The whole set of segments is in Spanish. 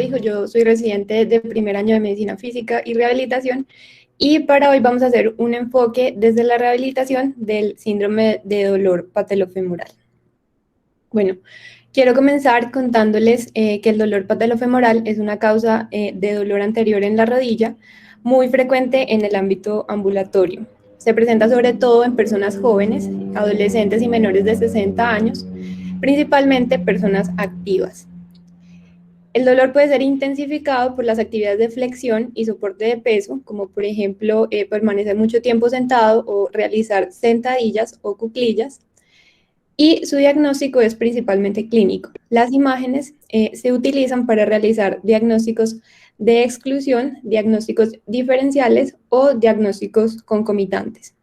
dijo, yo soy residente de primer año de Medicina Física y Rehabilitación y para hoy vamos a hacer un enfoque desde la rehabilitación del síndrome de dolor patelofemoral. Bueno, quiero comenzar contándoles que el dolor patelofemoral es una causa de dolor anterior en la rodilla muy frecuente en el ámbito ambulatorio. Se presenta sobre todo en personas jóvenes, adolescentes y menores de 60 años, principalmente personas activas. El dolor puede ser intensificado por las actividades de flexión y soporte de peso, como por ejemplo permanecer mucho tiempo sentado o realizar sentadillas o cuclillas. Y su diagnóstico es principalmente clínico. Las imágenes se utilizan para realizar diagnósticos de exclusión, diagnósticos diferenciales o diagnósticos concomitantes.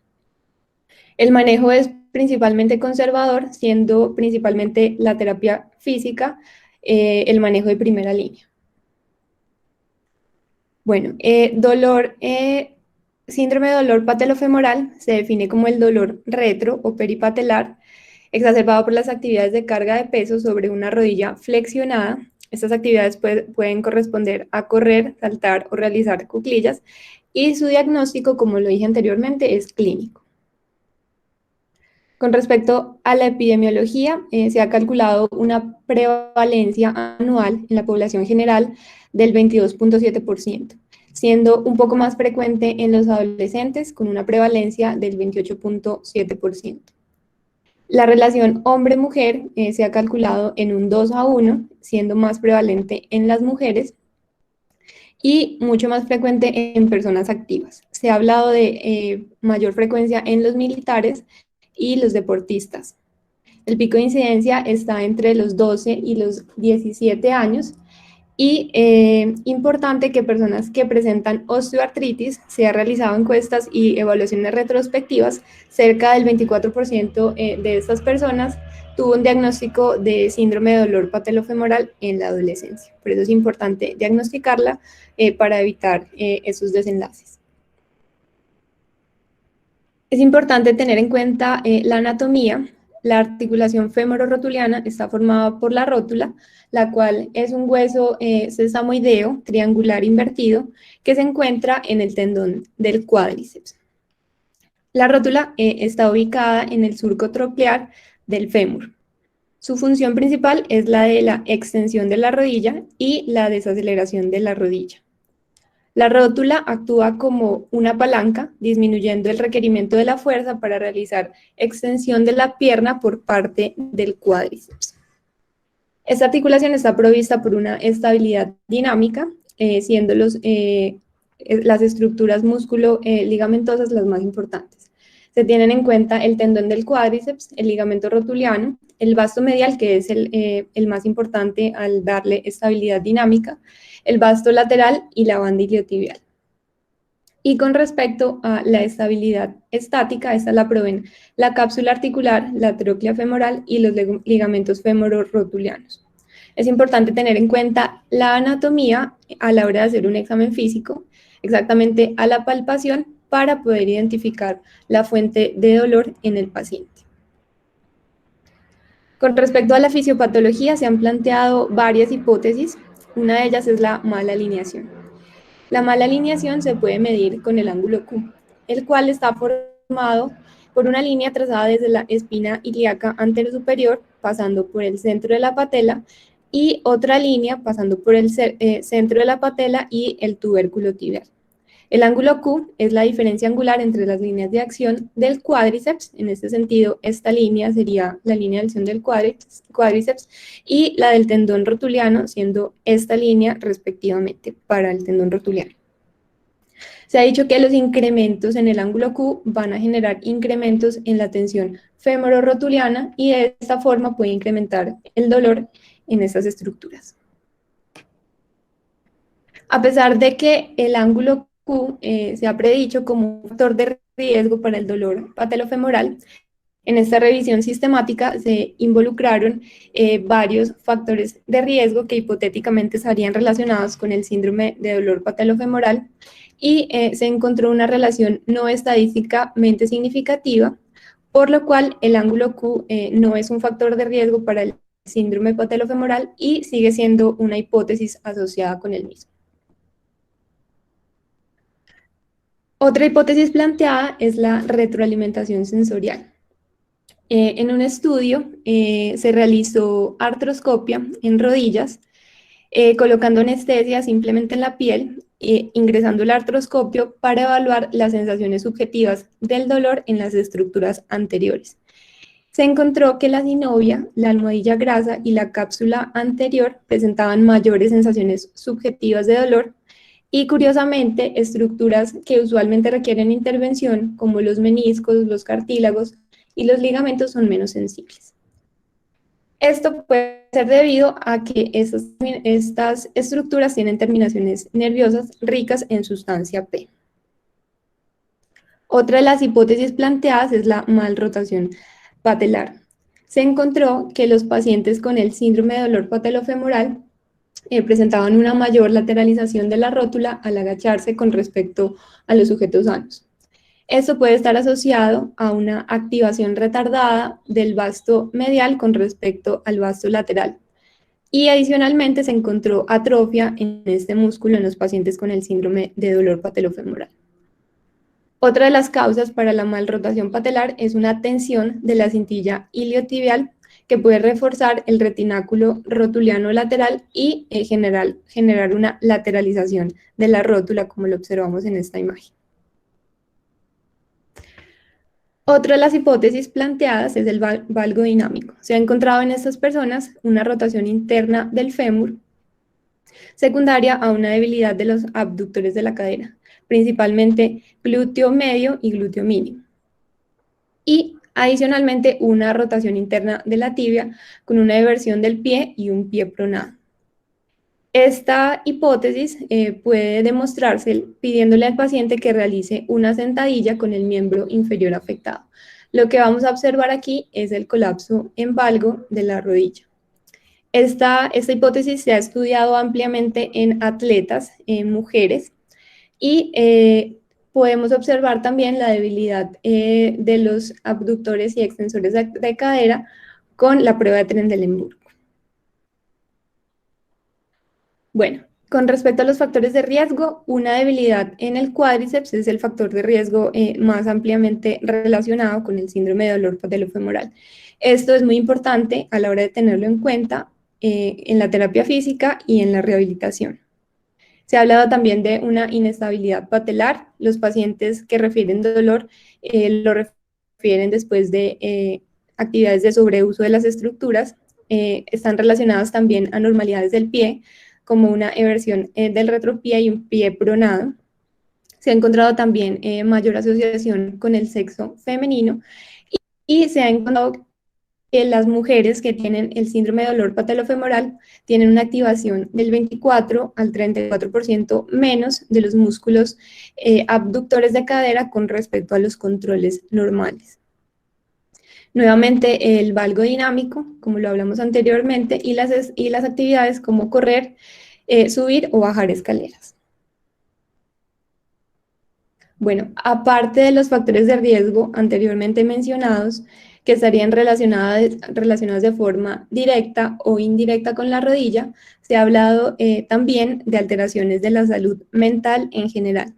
El manejo es principalmente conservador, siendo principalmente la terapia física el manejo de primera línea. Bueno, síndrome de dolor patelofemoral se define como el dolor retro o peripatelar exacerbado por las actividades de carga de peso sobre una rodilla flexionada. Estas actividades pueden corresponder a correr, saltar o realizar cuclillas y su diagnóstico, como lo dije anteriormente, es clínico. Con respecto a la epidemiología, se ha calculado una prevalencia anual en la población general del 22.7%, siendo un poco más frecuente en los adolescentes con una prevalencia del 28.7%. La relación hombre-mujer se ha calculado en un 2:1, siendo más prevalente en las mujeres y mucho más frecuente en personas activas. Se ha hablado de mayor frecuencia en los militares y los deportistas. El pico de incidencia está entre los 12 y los 17 años y importante que personas que presentan osteoartritis se han realizado encuestas y evaluaciones retrospectivas. Cerca del 24% de estas personas tuvo un diagnóstico de síndrome de dolor patelofemoral en la adolescencia. Por eso es importante diagnosticarla para evitar esos desenlaces. Es importante tener en cuenta la anatomía. La articulación femororotuliana está formada por la rótula, la cual es un hueso sesamoideo triangular invertido que se encuentra en el tendón del cuádriceps. La rótula está ubicada en el surco troclear del fémur. Su función principal es la de la extensión de la rodilla y la desaceleración de la rodilla. La rótula actúa como una palanca, disminuyendo el requerimiento de la fuerza para realizar extensión de la pierna por parte del cuádriceps. Esta articulación está provista por una estabilidad dinámica, siendo las estructuras músculo-ligamentosas las más importantes. Se tienen en cuenta el tendón del cuádriceps, el ligamento rotuliano, el vasto medial, que es el más importante al darle estabilidad dinámica, el vasto lateral y la banda iliotibial. Y con respecto a la estabilidad estática, esta la proveen la cápsula articular, la tróclea femoral y los ligamentos femororotulianos. Es importante tener en cuenta la anatomía a la hora de hacer un examen físico, exactamente a la palpación, para poder identificar la fuente de dolor en el paciente. Con respecto a la fisiopatología, se han planteado varias hipótesis. Una de ellas es la mala alineación. La mala alineación se puede medir con el ángulo Q, el cual está formado por una línea trazada desde la espina ilíaca anterosuperior, pasando por el centro de la patela, y otra línea pasando por el centro de la patela y el tubérculo tibial. El ángulo Q es la diferencia angular entre las líneas de acción del cuádriceps. En este sentido, esta línea sería la línea de acción del cuádriceps y la del tendón rotuliano, siendo esta línea respectivamente para el tendón rotuliano. Se ha dicho que los incrementos en el ángulo Q van a generar incrementos en la tensión femororotuliana y de esta forma puede incrementar el dolor en estas estructuras. A pesar de que el ángulo Q se ha predicho como un factor de riesgo para el dolor patelofemoral, en esta revisión sistemática se involucraron varios factores de riesgo que hipotéticamente estarían relacionados con el síndrome de dolor patelofemoral y se encontró una relación no estadísticamente significativa, por lo cual el ángulo Q no es un factor de riesgo para el síndrome patelofemoral y sigue siendo una hipótesis asociada con el mismo. Otra hipótesis planteada es la retroalimentación sensorial. En un estudio se realizó artroscopia en rodillas, colocando anestesia simplemente en la piel, ingresando el artroscopio para evaluar las sensaciones subjetivas del dolor en las estructuras anteriores. Se encontró que la synovia, la almohadilla grasa y la cápsula anterior presentaban mayores sensaciones subjetivas de dolor y, curiosamente, estructuras que usualmente requieren intervención, como los meniscos, los cartílagos y los ligamentos, son menos sensibles. Esto puede ser debido a que estas estructuras tienen terminaciones nerviosas ricas en sustancia P. Otra de las hipótesis planteadas es la malrotación patelar. Se encontró que los pacientes con el síndrome de dolor patelofemoral presentaban una mayor lateralización de la rótula al agacharse con respecto a los sujetos sanos. Esto puede estar asociado a una activación retardada del vasto medial con respecto al vasto lateral. Y adicionalmente se encontró atrofia en este músculo en los pacientes con el síndrome de dolor patelofemoral. Otra de las causas para la malrotación patelar es una tensión de la cintilla iliotibial que puede reforzar el retináculo rotuliano lateral y generar una lateralización de la rótula, como lo observamos en esta imagen. Otra de las hipótesis planteadas es el valgo dinámico. Se ha encontrado en estas personas una rotación interna del fémur secundaria a una debilidad de los abductores de la cadera, principalmente glúteo medio y glúteo mínimo. Y adicionalmente una rotación interna de la tibia con una eversión del pie y un pie pronado. Esta hipótesis puede demostrarse pidiéndole al paciente que realice una sentadilla con el miembro inferior afectado. Lo que vamos a observar aquí es el colapso en valgo de la rodilla. Esta hipótesis se ha estudiado ampliamente en atletas, en mujeres, y podemos observar también la debilidad de los abductores y extensores de cadera con la prueba de Trendelenburg. Bueno, con respecto a los factores de riesgo, una debilidad en el cuádriceps es el factor de riesgo más ampliamente relacionado con el síndrome de dolor patelofemoral. Esto es muy importante a la hora de tenerlo en cuenta en la terapia física y en la rehabilitación. Se ha hablado también de una inestabilidad patelar. Los pacientes que refieren dolor lo refieren después de actividades de sobreuso de las estructuras. Están relacionadas también a anormalidades del pie, como una eversión del retropié y un pie pronado. Se ha encontrado también mayor asociación con el sexo femenino y se ha encontrado que las mujeres que tienen el síndrome de dolor patelofemoral tienen una activación del 24 al 34% menos de los músculos abductores de cadera con respecto a los controles normales. Nuevamente, el valgo dinámico, como lo hablamos anteriormente, y las actividades como correr, subir o bajar escaleras. Bueno, aparte de los factores de riesgo anteriormente mencionados, que estarían relacionados de forma directa o indirecta con la rodilla, se ha hablado también de alteraciones de la salud mental en general.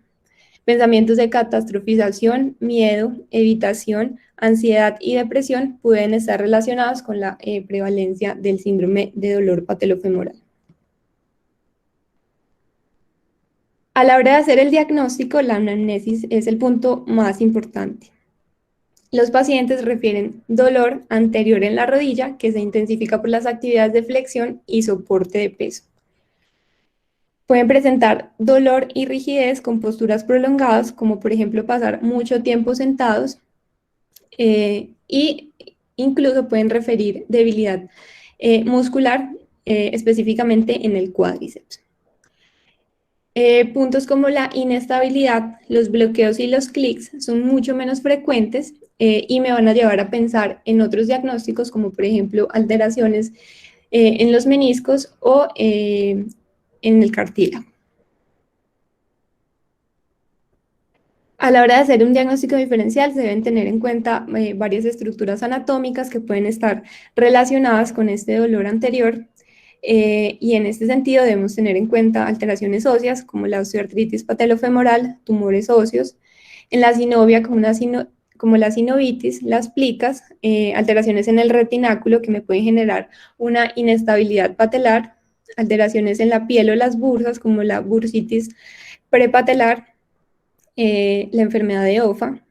Pensamientos de catastrofización, miedo, evitación, ansiedad y depresión pueden estar relacionados con la prevalencia del síndrome de dolor patelofemoral. A la hora de hacer el diagnóstico, la anamnesis es el punto más importante. Los pacientes refieren dolor anterior en la rodilla que se intensifica por las actividades de flexión y soporte de peso. Pueden presentar dolor y rigidez con posturas prolongadas, como por ejemplo pasar mucho tiempo sentados, y incluso pueden referir debilidad muscular, específicamente en el cuádriceps. Puntos como la inestabilidad, los bloqueos y los clics son mucho menos frecuentes y me van a llevar a pensar en otros diagnósticos, como por ejemplo alteraciones en los meniscos o en el cartílago. A la hora de hacer un diagnóstico diferencial se deben tener en cuenta varias estructuras anatómicas que pueden estar relacionadas con este dolor anterior y en este sentido debemos tener en cuenta alteraciones óseas como la osteoartritis patelofemoral, tumores óseos, en la sinovia como la sinovitis, las plicas, alteraciones en el retináculo que me pueden generar una inestabilidad patelar, alteraciones en la piel o las bursas como la bursitis prepatelar, la enfermedad de OFA,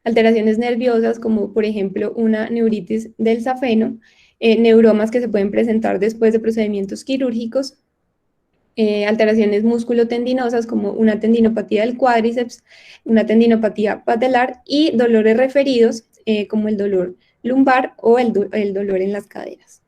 alteraciones nerviosas como por ejemplo una neuritis del safeno, neuromas que se pueden presentar después de procedimientos quirúrgicos, alteraciones musculotendinosas como una tendinopatía del cuádriceps, una tendinopatía patelar y dolores referidos como el dolor lumbar o el dolor en las caderas.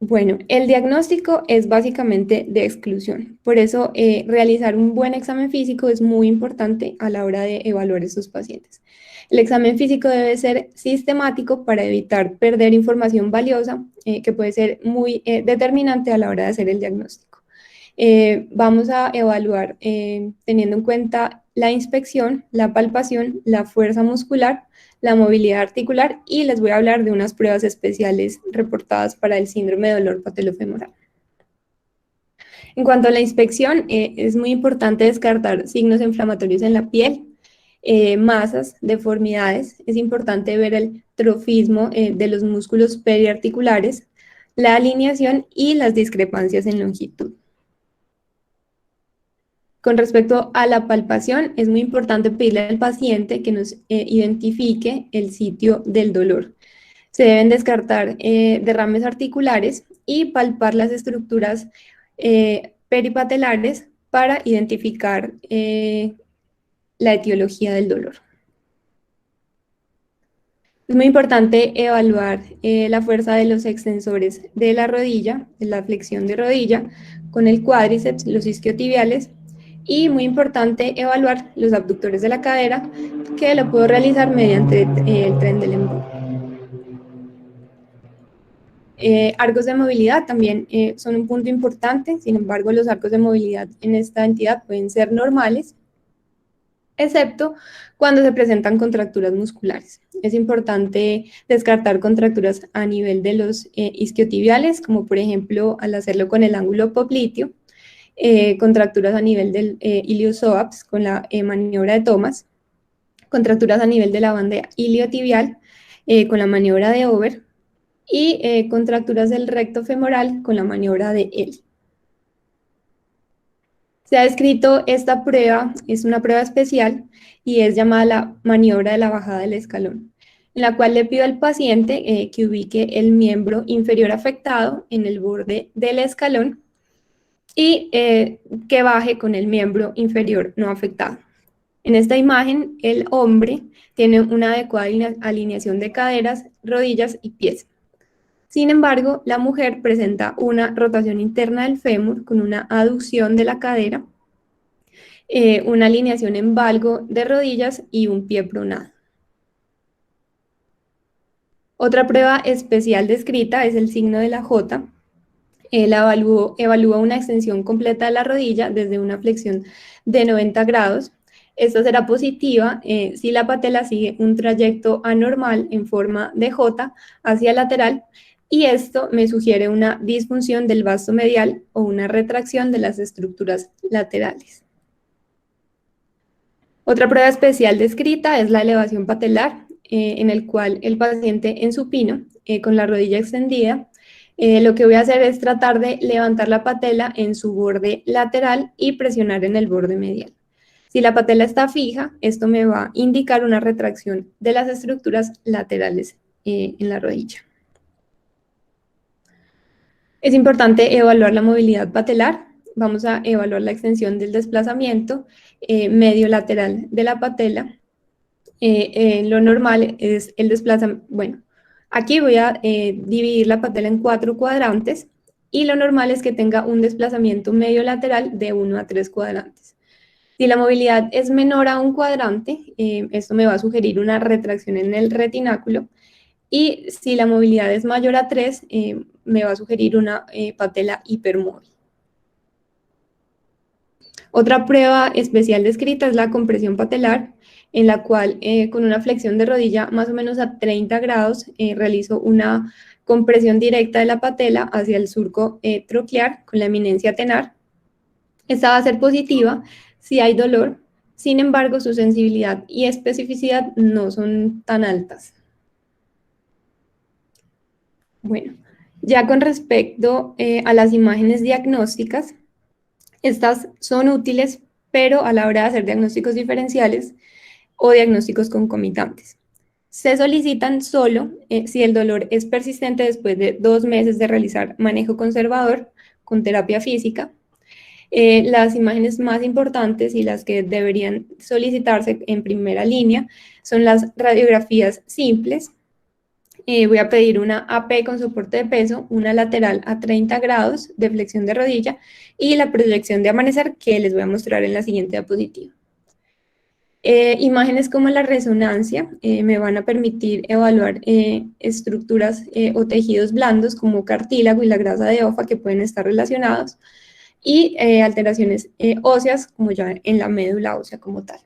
Bueno, el diagnóstico es básicamente de exclusión. Por eso, realizar un buen examen físico es muy importante a la hora de evaluar a estos pacientes. El examen físico debe ser sistemático para evitar perder información valiosa que puede ser muy determinante a la hora de hacer el diagnóstico. Vamos a evaluar teniendo en cuenta la inspección, la palpación, la fuerza muscular, la movilidad articular y les voy a hablar de unas pruebas especiales reportadas para el síndrome de dolor patelofemoral. En cuanto a la inspección, es muy importante descartar signos inflamatorios en la piel, masas, deformidades. Es importante ver el trofismo de los músculos periarticulares, la alineación y las discrepancias en longitud. Con respecto a la palpación, es muy importante pedirle al paciente que nos identifique el sitio del dolor. Se deben descartar derrames articulares y palpar las estructuras peripatelares para identificar la etiología del dolor. Es muy importante evaluar la fuerza de los extensores de la rodilla, de la flexión de rodilla, con el cuádriceps, los isquiotibiales, y muy importante evaluar los abductores de la cadera, que lo puedo realizar mediante el tren del embudo. Arcos de movilidad también son un punto importante, sin embargo los arcos de movilidad en esta entidad pueden ser normales, excepto cuando se presentan contracturas musculares. Es importante descartar contracturas a nivel de los isquiotibiales, como por ejemplo al hacerlo con el ángulo popliteo, contracturas a nivel del iliosoaps con la maniobra de Thomas, contracturas a nivel de la banda iliotibial con la maniobra de Over y contracturas del recto femoral con la maniobra de L. Se ha descrito esta prueba, es una prueba especial y es llamada la maniobra de la bajada del escalón, en la cual le pido al paciente que ubique el miembro inferior afectado en el borde del escalón y que baje con el miembro inferior no afectado. En esta imagen, el hombre tiene una adecuada alineación de caderas, rodillas y pies. Sin embargo, la mujer presenta una rotación interna del fémur con una aducción de la cadera, una alineación en valgo de rodillas y un pie pronado. Otra prueba especial descrita es el signo de la J. Él evalúa una extensión completa de la rodilla desde una flexión de 90 grados. Esta será positiva si la patela sigue un trayecto anormal en forma de J hacia lateral y esto me sugiere una disfunción del vasto medial o una retracción de las estructuras laterales. Otra prueba especial descrita es la elevación patelar, en el cual el paciente en supino, con la rodilla extendida, lo que voy a hacer es tratar de levantar la patela en su borde lateral y presionar en el borde medial. Si la patela está fija, esto me va a indicar una retracción de las estructuras laterales en la rodilla. Es importante evaluar la movilidad patelar. Vamos a evaluar la extensión del desplazamiento medio lateral de la patela. Lo normal es el desplazamiento. Bueno, aquí voy a dividir la patela en 4 cuadrantes y lo normal es que tenga un desplazamiento medio lateral de 1 a 3 cuadrantes. Si la movilidad es menor a un cuadrante, esto me va a sugerir una retracción en el retináculo. Y si la movilidad es mayor a 3, me va a sugerir una patela hipermóvil. Otra prueba especial descrita es la compresión patelar, en la cual con una flexión de rodilla más o menos a 30 grados realizo una compresión directa de la patela hacia el surco troclear con la eminencia tenar. Esta va a ser positiva si hay dolor, sin embargo su sensibilidad y especificidad no son tan altas. Bueno, ya con respecto a las imágenes diagnósticas, estas son útiles, pero a la hora de hacer diagnósticos diferenciales o diagnósticos concomitantes. Se solicitan solo si el dolor es persistente después de 2 meses de realizar manejo conservador con terapia física. Las imágenes más importantes y las que deberían solicitarse en primera línea son las radiografías simples. Voy a pedir una AP con soporte de peso, una lateral a 30 grados de flexión de rodilla y la proyección de amanecer que les voy a mostrar en la siguiente diapositiva. Imágenes como la resonancia me van a permitir evaluar estructuras o tejidos blandos como cartílago y la grasa de ofa que pueden estar relacionados y alteraciones óseas como ya en la médula ósea como tal.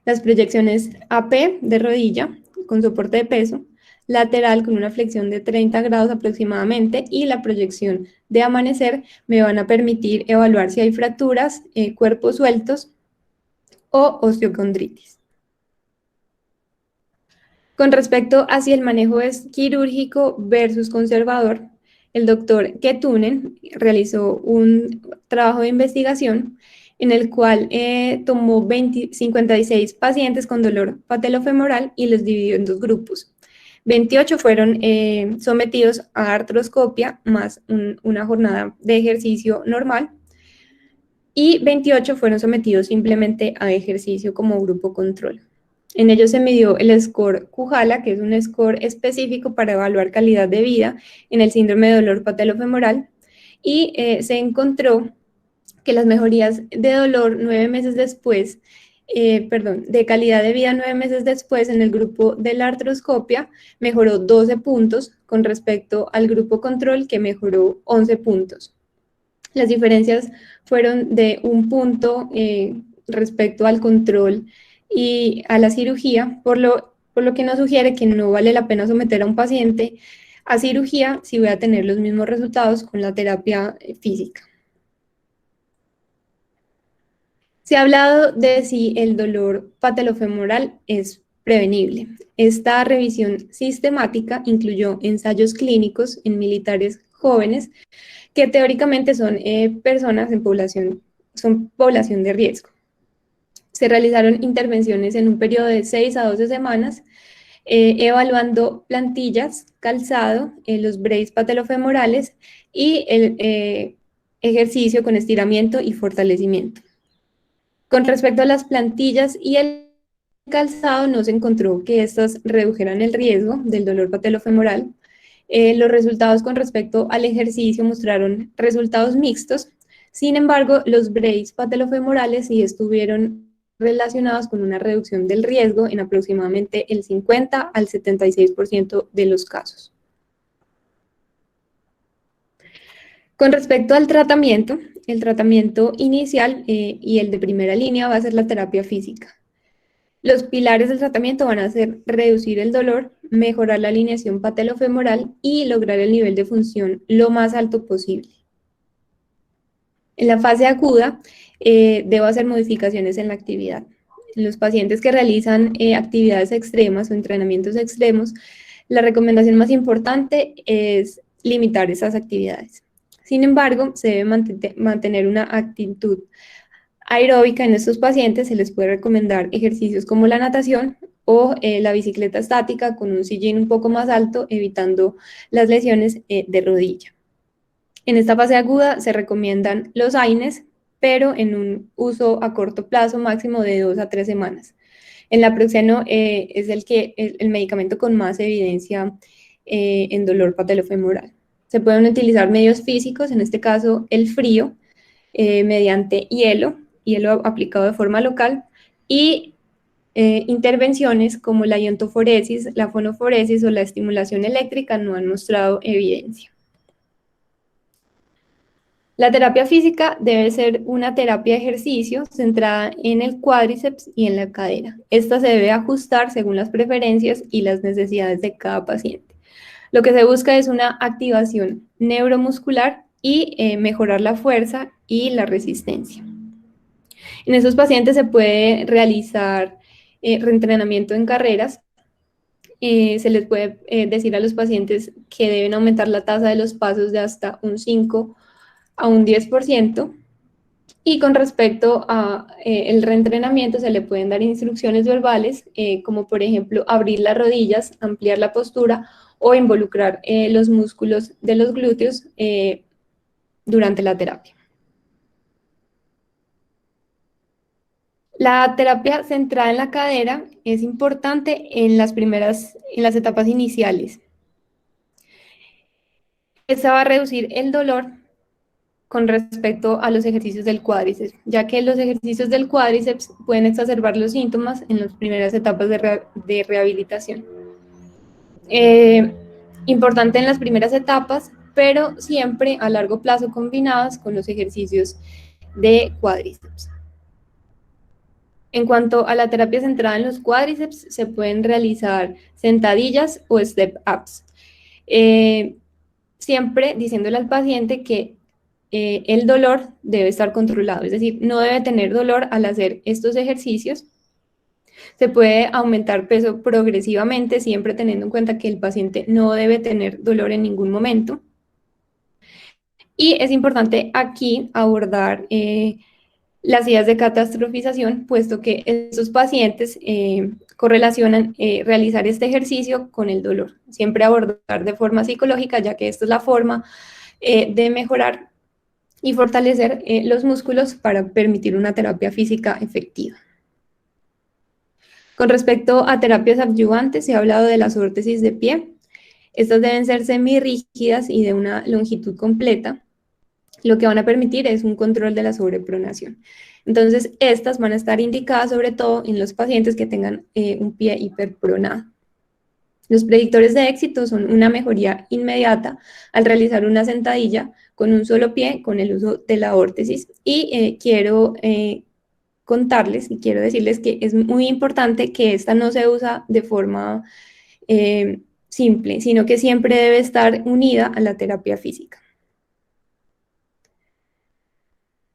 Las proyecciones AP de rodilla con soporte de peso, lateral con una flexión de 30 grados aproximadamente y la proyección de amanecer me van a permitir evaluar si hay fracturas, cuerpos sueltos o osteocondritis. Con respecto a si el manejo es quirúrgico versus conservador, el doctor Ketunen realizó un trabajo de investigación en el cual tomó 56 pacientes con dolor patelofemoral y los dividió en 2 grupos. 28 fueron sometidos a artroscopia más una jornada de ejercicio normal y 28 fueron sometidos simplemente a ejercicio como grupo control. En ellos se midió el score Kujala, que es un score específico para evaluar calidad de vida en el síndrome de dolor patelofemoral, y se encontró que las mejorías de dolor 9 meses después, de calidad de vida 9 meses después en el grupo de la artroscopia mejoró 12 puntos con respecto al grupo control que mejoró 11 puntos. Las diferencias fueron de 1 punto respecto al control y a la cirugía, por lo que nos sugiere que no vale la pena someter a un paciente a cirugía si voy a tener los mismos resultados con la terapia física. Se ha hablado de si el dolor patelofemoral es prevenible. Esta revisión sistemática incluyó ensayos clínicos en militares jóvenes que teóricamente son personas en población de riesgo. Se realizaron intervenciones en un periodo de 6 a 12 semanas, evaluando plantillas, calzado, los braces patelofemorales y el ejercicio con estiramiento y fortalecimiento. Con respecto a las plantillas y el calzado, no se encontró que estas redujeran el riesgo del dolor patelofemoral. Los resultados con respecto al ejercicio mostraron resultados mixtos. Sin embargo, los braces patelofemorales sí estuvieron relacionados con una reducción del riesgo en aproximadamente el 50 al 76% de los casos. Con respecto al tratamiento, el tratamiento inicial y el de primera línea va a ser la terapia física. Los pilares del tratamiento van a ser reducir el dolor, mejorar la alineación patelofemoral y lograr el nivel de función lo más alto posible. En la fase aguda, debo hacer modificaciones en la actividad. En los pacientes que realizan actividades extremas o entrenamientos extremos, la recomendación más importante es limitar esas actividades. Sin embargo, se debe mantener una actitud aeróbica en estos pacientes. Se les puede recomendar ejercicios como la natación o la bicicleta estática con un sillín un poco más alto, evitando las lesiones de rodilla. En esta fase aguda se recomiendan los AINES, pero en un uso a corto plazo máximo de 2 a 3 semanas. El naproxeno es el medicamento con más evidencia en dolor patelofemoral. Se pueden utilizar medios físicos, en este caso el frío, mediante hielo aplicado de forma local, y intervenciones como la iontoforesis, la fonoforesis o la estimulación eléctrica no han mostrado evidencia. La terapia física debe ser una terapia de ejercicio centrada en el cuádriceps y en la cadera. Esta se debe ajustar según las preferencias y las necesidades de cada paciente. Lo que se busca es una activación neuromuscular y mejorar la fuerza y la resistencia. En esos pacientes se puede realizar reentrenamiento en carreras. Se les puede decir a los pacientes que deben aumentar la tasa de los pasos de hasta un 5 a un 10%. Y con respecto a el reentrenamiento, se le pueden dar instrucciones verbales, como por ejemplo abrir las rodillas, ampliar la postura o involucrar los músculos de los glúteos durante la terapia. La terapia centrada en la cadera es importante en las etapas iniciales. Esta va a reducir el dolor con respecto a los ejercicios del cuádriceps, ya que los ejercicios del cuádriceps pueden exacerbar los síntomas en las primeras etapas de rehabilitación. Importante en las primeras etapas, pero siempre a largo plazo combinadas con los ejercicios de cuádriceps. En cuanto a la terapia centrada en los cuádriceps, se pueden realizar sentadillas o step-ups. Siempre diciéndole al paciente que el dolor debe estar controlado, es decir, no debe tener dolor al hacer estos ejercicios. Se puede aumentar peso progresivamente, siempre teniendo en cuenta que el paciente no debe tener dolor en ningún momento. Y es importante aquí abordar las ideas de catastrofización, puesto que estos pacientes correlacionan realizar este ejercicio con el dolor. Siempre abordar de forma psicológica, ya que esta es la forma de mejorar y fortalecer los músculos para permitir una terapia física efectiva. Con respecto a terapias adyuvantes, se ha hablado de las órtesis de pie. Estas deben ser semirrígidas y de una longitud completa. Lo que van a permitir es un control de la sobrepronación. Entonces, estas van a estar indicadas sobre todo en los pacientes que tengan un pie hiperpronado. Los predictores de éxito son una mejoría inmediata al realizar una sentadilla con un solo pie con el uso de la órtesis. Y quiero contarles y quiero decirles que es muy importante que esta no se usa de forma simple, sino que siempre debe estar unida a la terapia física.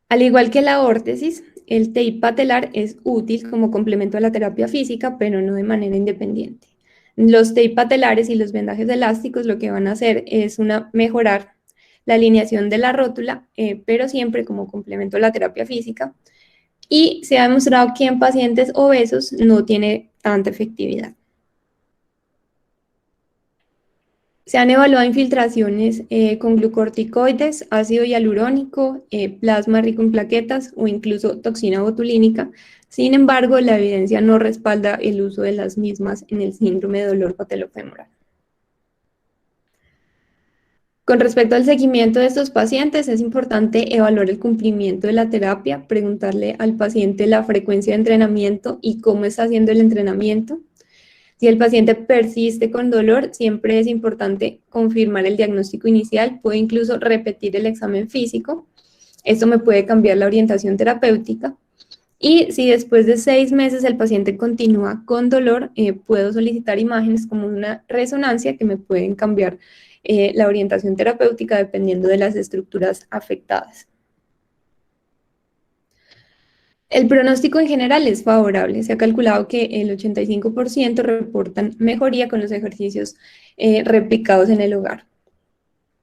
Al igual que la órtesis, el tape patelar es útil como complemento a la terapia física, pero no de manera independiente. Los tape patelares y los vendajes elásticos lo que van a hacer es mejorar la alineación de la rótula, pero siempre como complemento a la terapia física. Y se ha demostrado que en pacientes obesos no tiene tanta efectividad. Se han evaluado infiltraciones con glucorticoides, ácido hialurónico, plasma rico en plaquetas o incluso toxina botulínica. Sin embargo, la evidencia no respalda el uso de las mismas en el síndrome de dolor patelofemoral. Con respecto al seguimiento de estos pacientes, es importante evaluar el cumplimiento de la terapia, preguntarle al paciente la frecuencia de entrenamiento y cómo está haciendo el entrenamiento. Si el paciente persiste con dolor, siempre es importante confirmar el diagnóstico inicial, puede incluso repetir el examen físico. Esto me puede cambiar la orientación terapéutica. Y si después de 6 meses el paciente continúa con dolor, puedo solicitar imágenes como una resonancia que me pueden cambiar la orientación terapéutica dependiendo de las estructuras afectadas. El pronóstico en general es favorable. Se ha calculado que el 85% reportan mejoría con los ejercicios replicados en el hogar.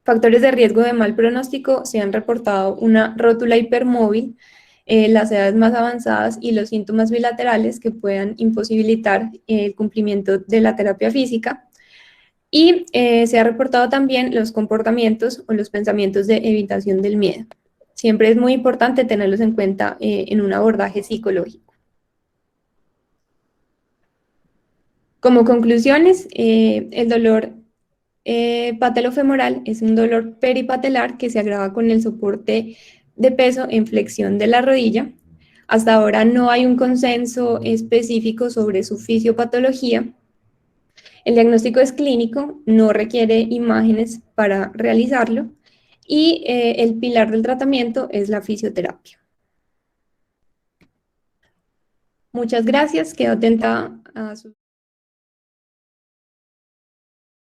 Factores de riesgo de mal pronóstico se han reportado una rótula hipermóvil, las edades más avanzadas y los síntomas bilaterales que puedan imposibilitar el cumplimiento de la terapia física. Y se ha reportado también los comportamientos o los pensamientos de evitación del miedo. Siempre es muy importante tenerlos en cuenta en un abordaje psicológico. Como conclusiones, el dolor patelofemoral es un dolor peripatelar que se agrava con el soporte de peso en flexión de la rodilla. Hasta ahora no hay un consenso específico sobre su fisiopatología. El diagnóstico es clínico, no requiere imágenes para realizarlo y el pilar del tratamiento es la fisioterapia. Muchas gracias, quedo atenta a su...